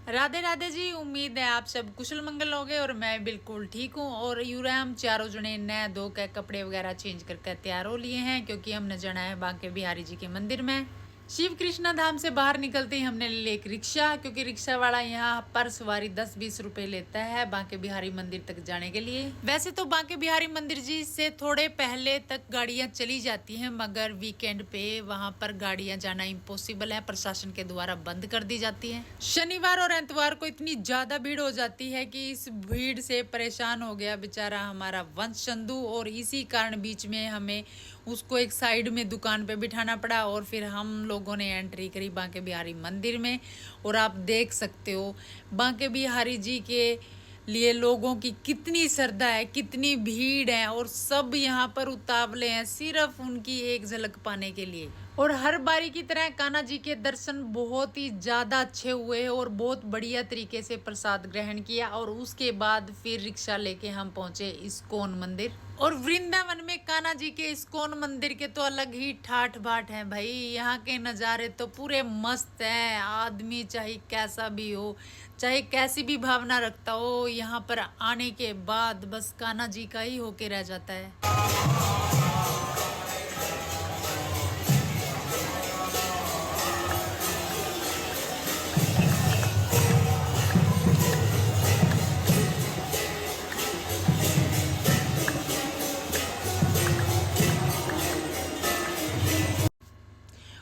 राधे राधे जी। उम्मीद है आप सब कुशल मंगल होगे और मैं बिल्कुल ठीक हूँ। और यूरा हम चारों जने नए धो के कपड़े वगैरह चेंज करके तैयार हो लिए हैं, क्योंकि हमने जाना है बांके बिहारी जी के मंदिर में। शिव कृष्णा धाम से बाहर निकलते ही हमने ले ली एक रिक्शा, क्योंकि रिक्शा वाला यहाँ पर सवारी 10-20 रुपए लेता है बांके बिहारी मंदिर तक जाने के लिए। वैसे तो बांके बिहारी मंदिर जी से थोड़े पहले तक गाड़ियां चली जाती हैं, मगर वीकेंड पे वहां पर गाड़ियां जाना इम्पॉसिबल है, प्रशासन के द्वारा बंद कर दी जाती है। शनिवार और एतवार को इतनी ज्यादा भीड़ हो जाती है कि इस भीड़ से परेशान हो गया बेचारा हमारा वंश चंदू, और इसी कारण बीच में हमें उसको एक साइड में दुकान पे बिठाना पड़ा और फिर हम लोगों ने एंट्री करी बांके बिहारी मंदिर में। और आप देख सकते हो बांके बिहारी जी के लिए लोगों की कितनी श्रद्धा है, कितनी भीड़ है, और सब यहाँ पर उतावले हैं सिर्फ उनकी एक झलक पाने के लिए। और हर बारी की तरह कान्हा जी के दर्शन बहुत ही ज्यादा अच्छे हुए और बहुत बढ़िया तरीके से प्रसाद ग्रहण किया। और उसके बाद फिर रिक्शा लेके हम पहुंचे इस्कॉन मंदिर। और वृंदावन में कान्हा जी के इस्कॉन मंदिर के तो अलग ही ठाठ बाट हैं भाई। यहाँ के नज़ारे तो पूरे मस्त हैं। आदमी चाहे कैसा भी हो, चाहे कैसी भी भावना रखता हो, यहाँ पर आने के बाद बस कान्हा जी का ही होके रह जाता है।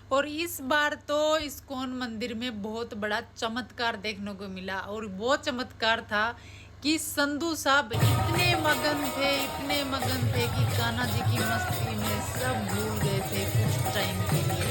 और इस बार तो इस्कॉन मंदिर में बहुत बड़ा चमत्कार देखने को मिला। और वो चमत्कार था कि संधू साहब इतने मगन थे कि कान्हा जी की मस्ती में सब भूल गए थे कुछ टाइम के लिए।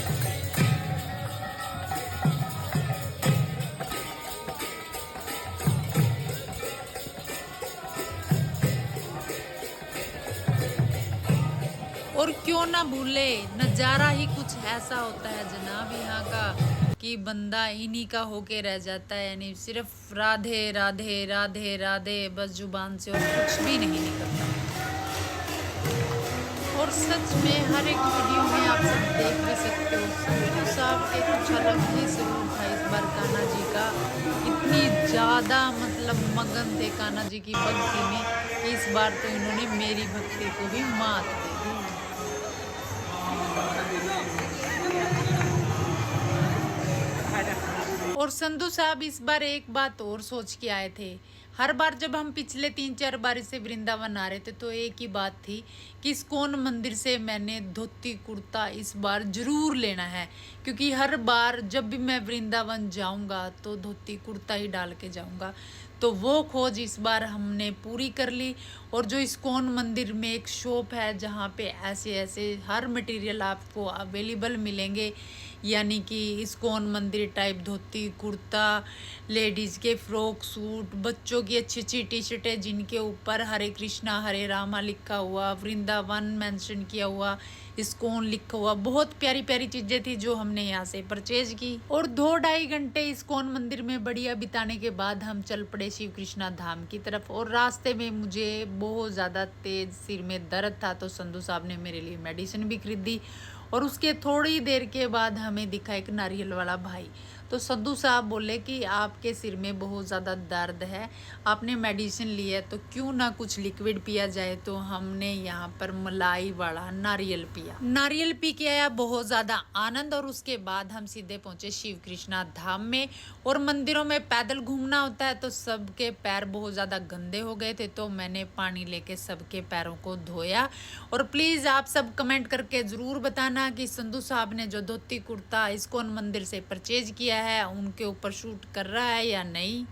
और क्यों ना भूले, नजारा ही कुछ ऐसा होता है जनाब यहाँ का कि बंदा इन्हीं का होके रह जाता है। यानी सिर्फ राधे राधे राधे राधे बस जुबान से और कुछ भी नहीं निकलता। और सच में हर एक वीडियो में आप सब देख भी सकते हो संधू साहब के कुछ अलग ही स्वरूप था इस बार कान्हा जी का। इतनी ज्यादा मतलब मगन थे कान्हा जी की भक्ति में, इस बार तो इन्होंने मेरी भक्ति को भी मात दे दी। और संधू साहब इस बार एक बात और सोच के आए थे। हर बार जब हम पिछले 3-4 बार से वृंदावन आ रहे थे तो एक ही बात थी कि इस्कॉन मंदिर से मैंने धोती कुर्ता इस बार जरूर लेना है, क्योंकि हर बार जब भी मैं वृंदावन जाऊंगा तो धोती कुर्ता ही डाल के जाऊंगा। तो वो खोज इस बार हमने पूरी कर ली। और जो इस्कॉन मंदिर में एक शॉप है जहाँ पे ऐसे ऐसे हर मटेरियल आपको अवेलेबल मिलेंगे, यानी कि इस्कॉन मंदिर टाइप धोती कुर्ता, लेडीज़ के फ्रॉक सूट, बच्चों की अच्छी अच्छी टी शर्टें जिनके ऊपर हरे कृष्णा हरे रामा लिखा हुआ, वृंदावन मेंशन किया हुआ, इस्कॉन लिखा हुआ, बहुत प्यारी प्यारी चीज़ें थी जो हमने यहाँ से परचेज की। और 2-2.5 घंटे इस्कॉन मंदिर में बढ़िया बिताने के बाद हम चल पड़े शिव कृष्णा धाम की तरफ। और रास्ते में मुझे बहुत ज़्यादा तेज सिर में दर्द था, तो संधू साहब ने मेरे लिए मेडिसिन भी खरीदी। और उसके थोड़ी देर के बाद हमें दिखा एक नारियल वाला भाई। तो संधू साहब बोले कि आपके सिर में बहुत ज़्यादा दर्द है, आपने मेडिसिन ली है, तो क्यों ना कुछ लिक्विड पिया जाए। तो हमने यहाँ पर मलाई वाला नारियल पिया। नारियल पी के आया बहुत ज़्यादा आनंद। और उसके बाद हम सीधे पहुँचे शिव कृष्णा धाम में। और मंदिरों में पैदल घूमना होता है तो सबके पैर बहुत ज़्यादा गंदे हो गए थे, तो मैंने पानी लेके सबके पैरों को धोया। और प्लीज़ आप सब कमेंट करके ज़रूर बताना कि संधू साहब ने जो धोती कुर्ता इस्कॉन मंदिर से परचेज किया है उनके ऊपर शूट कर रहा है या नहीं।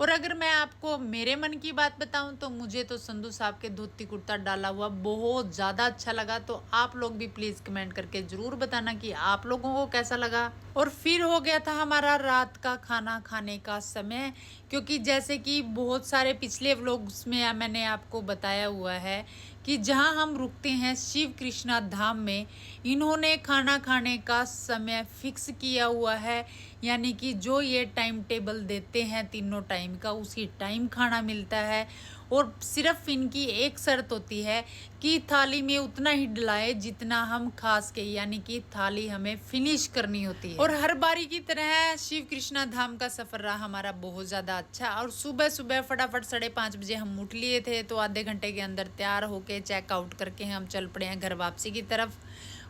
और अगर मैं आपको मेरे मन की बात बताऊं तो मुझे तो संधू साहब के धोती कुर्ता डाला हुआ बहुत ज़्यादा अच्छा लगा। तो आप लोग भी प्लीज़ कमेंट करके ज़रूर बताना कि आप लोगों को कैसा लगा। और फिर हो गया था हमारा रात का खाना खाने का समय, क्योंकि जैसे कि बहुत सारे पिछले व्लॉग्स में मैंने आपको बताया हुआ है कि जहां हम रुकते हैं शिव कृष्णा धाम में, इन्होंने खाना खाने का समय फिक्स किया हुआ है। यानी कि जो ये टाइम टेबल देते हैं तीनों टाइम का, उसी टाइम खाना मिलता है। और सिर्फ इनकी एक शर्त होती है कि थाली में उतना ही डलाए जितना हम खा सके, यानी कि थाली हमें फिनिश करनी होती है। और हर बारी की तरह शिव कृष्णा धाम का सफर रहा हमारा बहुत ज्यादा अच्छा। और सुबह सुबह फटाफट 5:30 बजे हम उठ लिए थे, तो आधे घंटे के अंदर तैयार होके चेकआउट करके हम चल पड़े हैं घर वापसी की तरफ।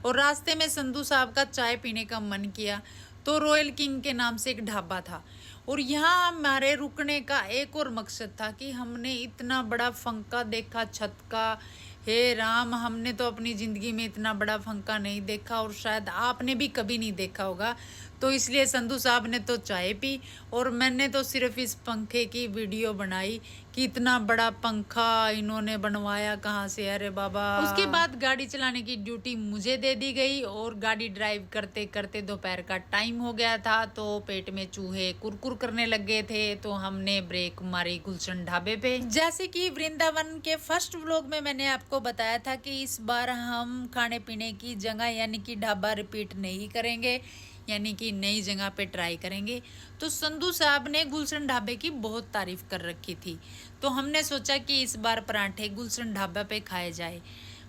और रास्ते में संधू साहब का चाय पीने का मन किया, तो रॉयल किंग के नाम से एक ढाबा था। और यहाँ हमारे रुकने का एक और मकसद था कि हमने इतना बड़ा फंका देखा छत का। हे राम, हमने तो अपनी ज़िंदगी में इतना बड़ा फंका नहीं देखा, और शायद आपने भी कभी नहीं देखा होगा। तो इसलिए संधू साहब ने तो चाय पी और मैंने तो सिर्फ इस पंखे की वीडियो बनाई कि इतना बड़ा पंखा इन्होंने बनवाया कहाँ से, अरे बाबा। उसके बाद गाड़ी चलाने की ड्यूटी मुझे दे दी गई, और गाड़ी ड्राइव करते करते दोपहर का टाइम हो गया था, तो पेट में चूहे कुरकुर करने लग गए थे। तो हमने ब्रेक मारी गुलशन ढाबे पे। जैसे कि वृंदावन के फर्स्ट व्लॉग में मैंने आपको बताया था कि इस बार हम खाने पीने की जगह यानी कि ढाबा रिपीट नहीं करेंगे, यानी कि नई जगह पे ट्राई करेंगे। तो संधू साहब ने गुलशन ढाबे की बहुत तारीफ कर रखी थी, तो हमने सोचा कि इस बार पराठे गुलशन ढाबा पे खाए जाए।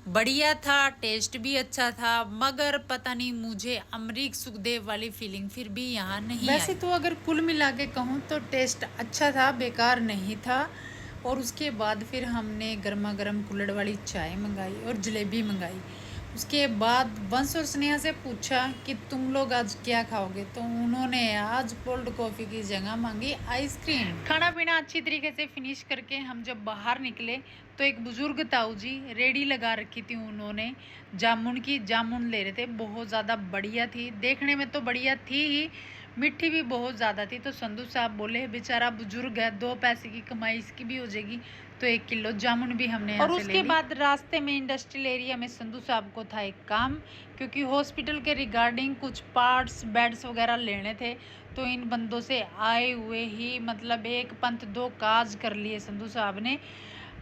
बढ़िया था, टेस्ट भी अच्छा था, मगर पता नहीं मुझे अमरीक सुखदेव वाली फीलिंग फिर भी यहाँ नहीं आई। वैसे तो अगर कुल मिला के कहूँ तो टेस्ट अच्छा था, बेकार नहीं था। और उसके बाद फिर हमने गर्मा गर्म कुल्हड़ वाली चाय मंगाई और जलेबी मंगाई। उसके बाद वंश और स्नेहा से पूछा कि तुम लोग आज क्या खाओगे, तो उन्होंने आज कोल्ड कॉफ़ी की जगह मांगी आइसक्रीम। खाना पीना अच्छी तरीके से फिनिश करके हम जब बाहर निकले तो एक बुजुर्ग ताऊ जी रेडी लगा रखी थी, उन्होंने जामुन ले रहे थे। बहुत ज़्यादा बढ़िया थी, देखने में तो बढ़िया थी ही, मिट्टी भी बहुत ज़्यादा थी। तो संधू साहब बोले बेचारा बुजुर्ग है, 2 पैसे की कमाई इसकी भी हो जाएगी, तो 1 किलो जामुन भी हमने यहाँ से ले ली। और उसके बाद रास्ते में इंडस्ट्रियल एरिया में संधू साहब को था एक काम, क्योंकि हॉस्पिटल के रिगार्डिंग कुछ पार्ट्स बेड्स वगैरह लेने थे। तो इन बंदों से आए हुए ही मतलब एक पंथ दो काज कर लिए संधू साहब ने।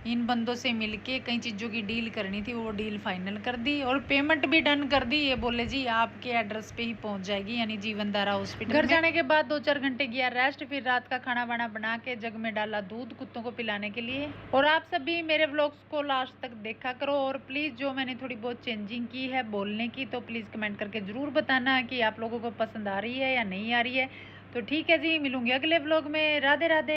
इन बंदों से मिलके कई चीज़ों की डील करनी थी, वो डील फाइनल कर दी और पेमेंट भी डन कर दी। ये बोले जी आपके एड्रेस पे ही पहुंच जाएगी, यानी जीवन धारा हॉस्पिटल। घर जाने के बाद 2-4 घंटे किया रेस्ट, फिर रात का खाना वाना बना के जग में डाला दूध कुत्तों को पिलाने के लिए। और आप सभी मेरे व्लॉग्स को लास्ट तक देखा करो, और प्लीज़ जो मैंने थोड़ी बहुत चेंजिंग की है बोलने की, तो प्लीज़ कमेंट करके ज़रूर बताना कि आप लोगों को पसंद आ रही है या नहीं आ रही है। तो ठीक है जी, मिलूंगी अगले व्लॉग में। राधे राधे।